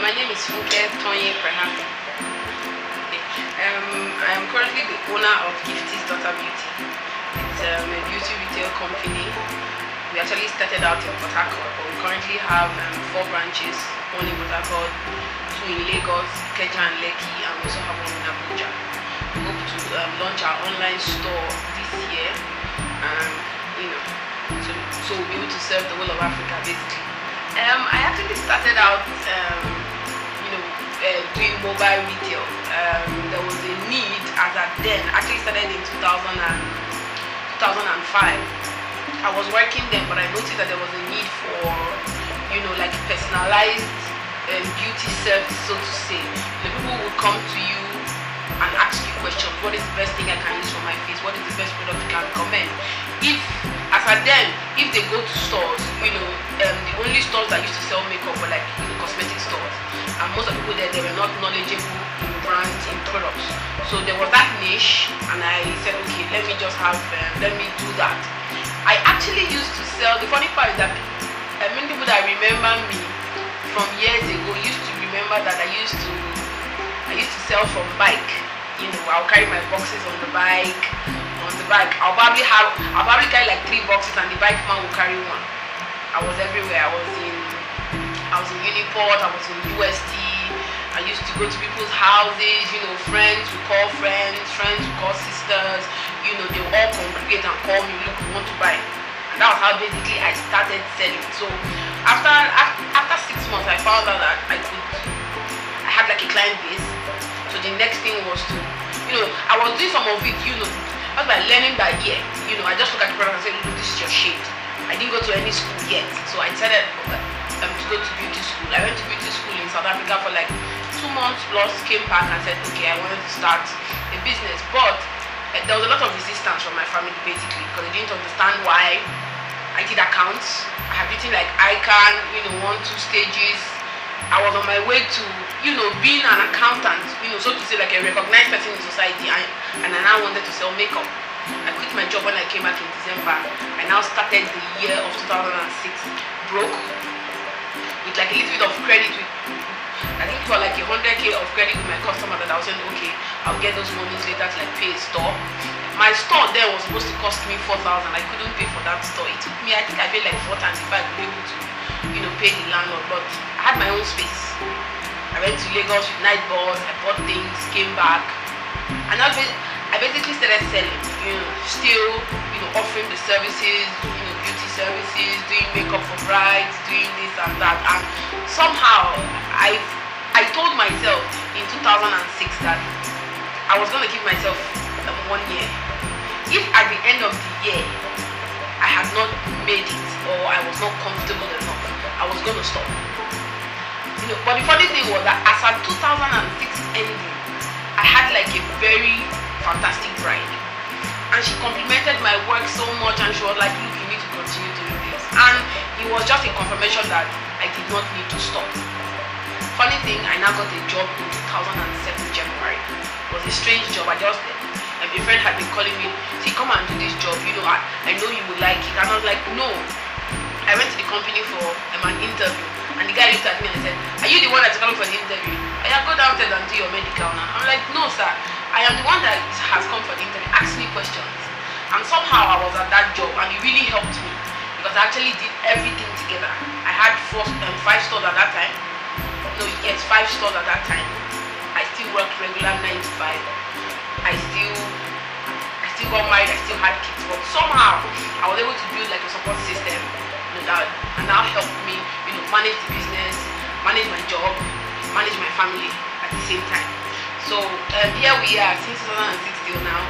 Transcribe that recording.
My name is Funke Tonye-Preghafi. I am currently the owner of Gifty's Daugther Beauty. It's a beauty retail company. We actually started out in Port Harcourt, but we currently have 4 branches, one in Port Harcourt, 2 in Lagos, Ikeja and Lekki, and we also have one in Abuja. We hope to launch our online store this year, so we'll be able to serve the whole of Africa basically. I actually started out doing mobile retail. There was a need as at then. Actually started in 2005. I was working then, but I noticed that there was a need for like personalized beauty service, so to say. The people would come to you and ask you questions. What is the best thing I can use for my face? What is the best product you can recommend? As at then, if they go to stores, the only stores that used to sell makeup were like cosmetic stores, and most of the people there, they were not knowledgeable in brands, in products. So there was that niche, and I said, okay, let me do that. I actually used to sell. The funny part is that many people that remember me from years ago used to remember that I used to sell from bike. I'll carry my boxes on the bike. I'll probably carry like 3 boxes, and the bike man will carry 1. I was everywhere. I was in Uniport, I was in UST. I used to go to people's houses, friends would call friends would call sisters, they will all congregate and call me, look, we want to buy. And that was how basically I started selling. So after 6 months, I found out that I had like a client base. So the next thing was to, I was doing some of it, just by learning by ear. I just look at the product and say, look, this is your shade. I didn't go to any school yet, so I decided to go to beauty school. I went to beauty school in South Africa for like 2 months plus, came back and said, okay, I wanted to start a business. But there was a lot of resistance from my family basically, because they didn't understand why I did accounts. I had written like ICANN, 1, 2 stages. I was on my way to, being an accountant, so to say, like a recognized person in society, and I now wanted to sell makeup. I quit my job when I came back in December. I now started the year of 2006 broke, with like a little bit of credit, I think for like 100k of credit with my customer, that I was saying, okay, I'll get those monies later to like pay a store. My store there was supposed to cost me 4,000. I couldn't pay for that store. It took me, I think I paid like 4,000 if I could be able to, pay the landlord. But I had my own space. I went to Lagos with night bus, I bought things, came back, and I basically started selling, still, offering the services, beauty services, doing makeup for brides, doing this and that. And somehow, I told myself in 2006 that I was going to give myself 1 year. If at the end of the year, I had not made it, or I was not comfortable enough, I was going to stop. But the funny thing was that as at 2006 ending, I had like a very fantastic bride, and she complimented my work so much, and she was like, look, you need to continue doing this. And it was just a confirmation that I did not need to stop. Funny thing, I now got a job in 2007 January. It was a strange job. A friend had been calling me, say, come and do this job, I know you would like it. And I was like, no. I went to the company for an interview, and the guy looked at me and said, are you the one that's coming for the interview? Go downstairs and do your medical now. I'm like, no sir, I am the one that has come for the interview. Ask me questions. And somehow I was at that job, and it really helped me, because I actually did everything together. I had 5 stores at that time. 5 stores at that time. I still worked regular 9 to 5. I still got married, I still had kids, but somehow I was able to build like a support system that now helped me, manage the business, manage my job, manage my family at the same time. So here we are since 2006 till now.